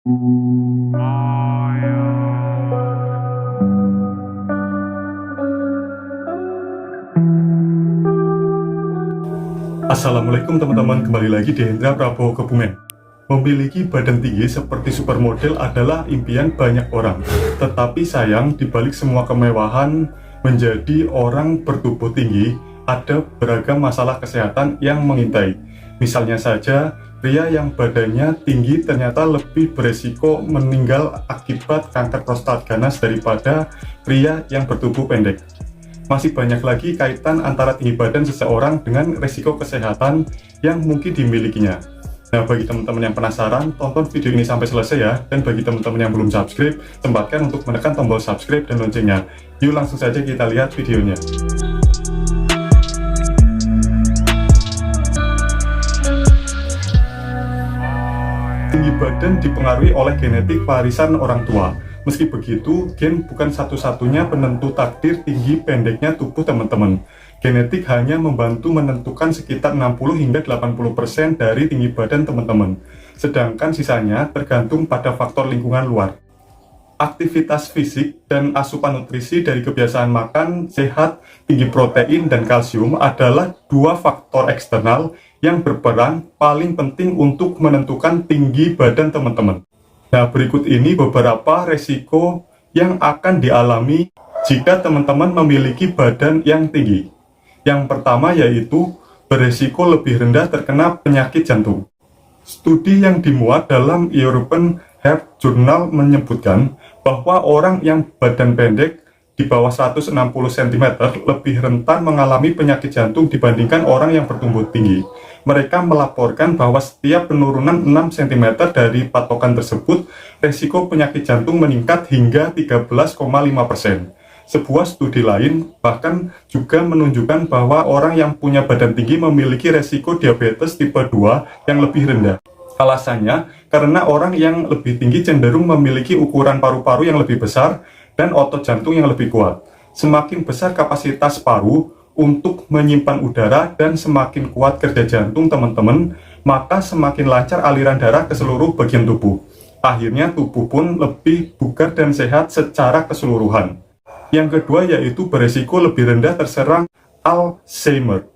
Assalamualaikum teman-teman, kembali lagi di Hendra Prabowo Kebumen. Memiliki badan tinggi seperti supermodel adalah impian banyak orang. Tetapi sayang, dibalik semua kemewahan, menjadi orang bertubuh tinggi, ada beragam masalah kesehatan yang mengintai. Misalnya saja, pria yang badannya tinggi ternyata lebih beresiko meninggal akibat kanker prostat ganas daripada pria yang bertubuh pendek. Masih banyak lagi kaitan antara tinggi badan seseorang dengan risiko kesehatan yang mungkin dimilikinya. Nah, bagi teman-teman yang penasaran, tonton video ini sampai selesai ya. Dan bagi teman-teman yang belum subscribe, sempatkan untuk menekan tombol subscribe dan loncengnya. Yuk langsung saja kita lihat videonya. Tinggi badan dipengaruhi oleh genetik warisan orang tua. Meski begitu, gen bukan satu-satunya penentu takdir tinggi pendeknya tubuh teman-teman. Genetik hanya membantu menentukan sekitar 60 hingga 80% dari tinggi badan teman-teman. Sedangkan sisanya tergantung pada faktor lingkungan luar. Aktivitas fisik dan asupan nutrisi dari kebiasaan makan sehat, tinggi protein dan kalsium adalah dua faktor eksternal yang berperan paling penting untuk menentukan tinggi badan teman-teman. Nah, berikut ini beberapa resiko yang akan dialami jika teman-teman memiliki badan yang tinggi. Yang pertama yaitu beresiko lebih rendah terkena penyakit jantung. Studi yang dimuat dalam European Heart Journal menyebutkan bahwa orang yang badan pendek di bawah 160 cm lebih rentan mengalami penyakit jantung dibandingkan orang yang bertumbuh tinggi. Mereka melaporkan bahwa setiap penurunan 6 cm dari patokan tersebut, resiko penyakit jantung meningkat hingga 13,5%. Sebuah studi lain bahkan juga menunjukkan bahwa orang yang punya badan tinggi memiliki resiko diabetes tipe 2 yang lebih rendah. Alasannya, karena orang yang lebih tinggi cenderung memiliki ukuran paru-paru yang lebih besar dan otot jantung yang lebih kuat. Semakin besar kapasitas paru untuk menyimpan udara dan semakin kuat kerja jantung teman-teman, maka semakin lancar aliran darah ke seluruh bagian tubuh. Akhirnya tubuh pun lebih bugar dan sehat secara keseluruhan. Yang kedua yaitu beresiko lebih rendah terserang Alzheimer.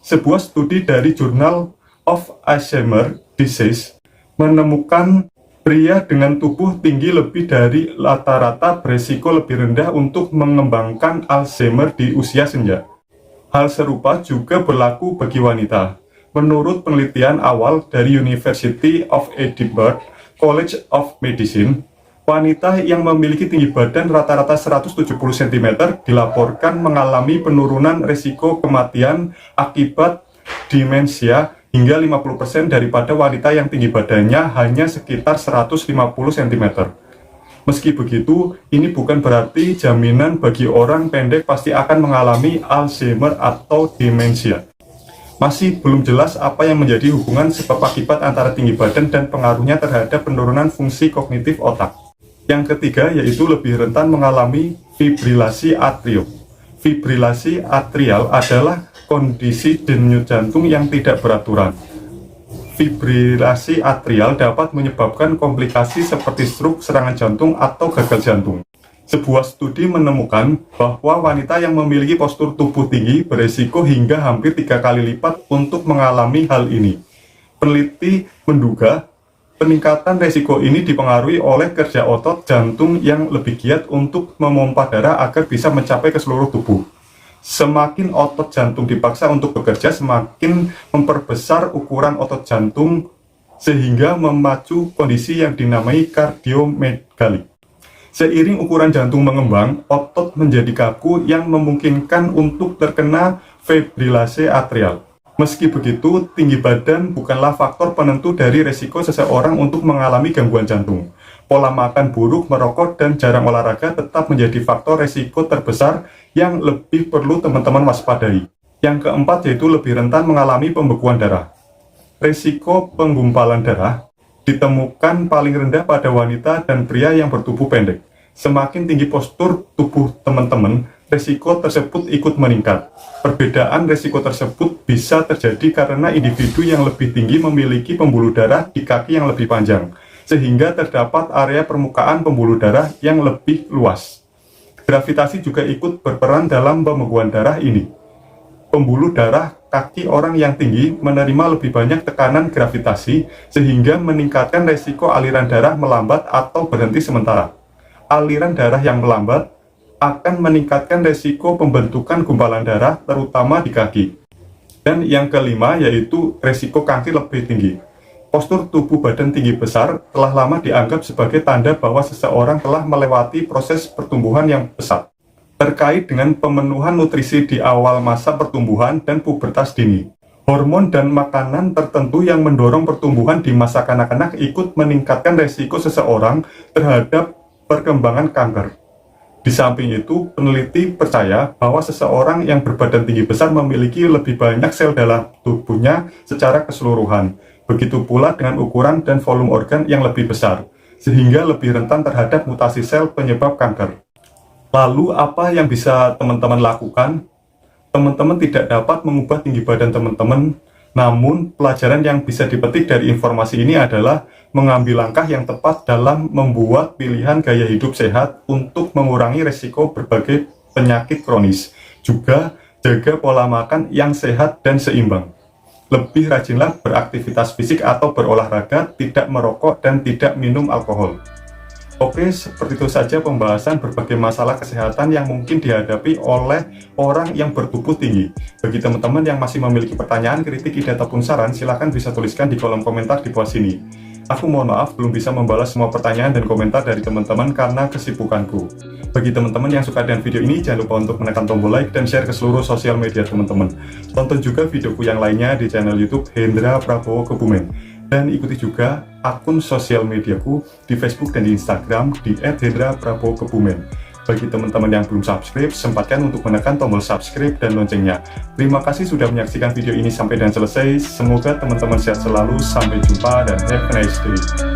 Sebuah studi dari Journal of Alzheimer Disease menemukan pria dengan tubuh tinggi lebih dari rata-rata beresiko lebih rendah untuk mengembangkan Alzheimer di usia senja. Hal serupa juga berlaku bagi wanita. Menurut penelitian awal dari University of Edinburgh College of Medicine, wanita yang memiliki tinggi badan rata-rata 170 cm dilaporkan mengalami penurunan risiko kematian akibat demensia hingga 50% daripada wanita yang tinggi badannya hanya sekitar 150 cm. Meski begitu, ini bukan berarti jaminan bagi orang pendek pasti akan mengalami Alzheimer atau demensia. Masih belum jelas apa yang menjadi hubungan sebab akibat antara tinggi badan dan pengaruhnya terhadap penurunan fungsi kognitif otak. Yang ketiga yaitu lebih rentan mengalami fibrilasi atrial. Fibrilasi atrial adalah kondisi denyut jantung yang tidak beraturan. Fibrilasi atrial dapat menyebabkan komplikasi seperti stroke, serangan jantung, atau gagal jantung. Sebuah studi menemukan bahwa wanita yang memiliki postur tubuh tinggi beresiko hingga hampir 3 kali lipat untuk mengalami hal ini. Peneliti menduga peningkatan resiko ini dipengaruhi oleh kerja otot jantung yang lebih giat untuk memompa darah agar bisa mencapai ke seluruh tubuh. Semakin otot jantung dipaksa untuk bekerja, semakin memperbesar ukuran otot jantung sehingga memacu kondisi yang dinamai kardiomegali. Seiring ukuran jantung mengembang, otot menjadi kaku yang memungkinkan untuk terkena fibrilasi atrial. Meski begitu, tinggi badan bukanlah faktor penentu dari resiko seseorang untuk mengalami gangguan jantung. Pola makan buruk, merokok, dan jarang olahraga tetap menjadi faktor resiko terbesar yang lebih perlu teman-teman waspadai. Yang keempat yaitu lebih rentan mengalami pembekuan darah. Resiko penggumpalan darah ditemukan paling rendah pada wanita dan pria yang bertubuh pendek. Semakin tinggi postur tubuh teman-teman, resiko tersebut ikut meningkat. Perbedaan resiko tersebut bisa terjadi karena individu yang lebih tinggi memiliki pembuluh darah di kaki yang lebih panjang. sehingga terdapat area permukaan pembuluh darah yang lebih luas. Gravitasi juga ikut berperan dalam pembekuan darah ini. Pembuluh darah kaki orang yang tinggi menerima lebih banyak tekanan gravitasi sehingga meningkatkan resiko aliran darah melambat atau berhenti sementara. Aliran darah yang melambat akan meningkatkan resiko pembentukan gumpalan darah terutama di kaki. Dan yang kelima yaitu resiko kanker lebih tinggi. Postur tubuh badan tinggi besar telah lama dianggap sebagai tanda bahwa seseorang telah melewati proses pertumbuhan yang pesat. Terkait dengan pemenuhan nutrisi di awal masa pertumbuhan dan pubertas dini. Hormon dan makanan tertentu yang mendorong pertumbuhan di masa kanak-kanak ikut meningkatkan resiko seseorang terhadap perkembangan kanker. Di samping itu, peneliti percaya bahwa seseorang yang berbadan tinggi besar memiliki lebih banyak sel dalam tubuhnya secara keseluruhan. Begitu pula dengan ukuran dan volume organ yang lebih besar, sehingga lebih rentan terhadap mutasi sel penyebab kanker. Lalu apa yang bisa teman-teman lakukan? Teman-teman tidak dapat mengubah tinggi badan teman-teman, namun pelajaran yang bisa dipetik dari informasi ini adalah mengambil langkah yang tepat dalam membuat pilihan gaya hidup sehat untuk mengurangi resiko berbagai penyakit kronis. Juga jaga pola makan yang sehat dan seimbang. Lebih rajinlah beraktivitas fisik atau berolahraga, tidak merokok dan tidak minum alkohol. Oke, seperti itu saja pembahasan berbagai masalah kesehatan yang mungkin dihadapi oleh orang yang bertubuh tinggi. Bagi teman-teman yang masih memiliki pertanyaan, kritik, ide, ataupun saran, silahkan bisa tuliskan di kolom komentar di bawah sini. Aku mohon maaf belum bisa membalas semua pertanyaan dan komentar dari teman-teman karena kesibukanku. Bagi teman-teman yang suka dengan video ini, jangan lupa untuk menekan tombol like dan share ke seluruh sosial media teman-teman. Tonton juga videoku yang lainnya di channel YouTube Hendra Prabowo Kebumen. Dan ikuti juga akun sosial mediaku di Facebook dan di Instagram di @hendra_prabowo_kebumen. Bagi teman-teman yang belum subscribe, sempatkan untuk menekan tombol subscribe dan loncengnya. Terima kasih sudah menyaksikan video ini sampai dan selesai. Semoga teman-teman sehat selalu. Sampai jumpa dan have a nice day.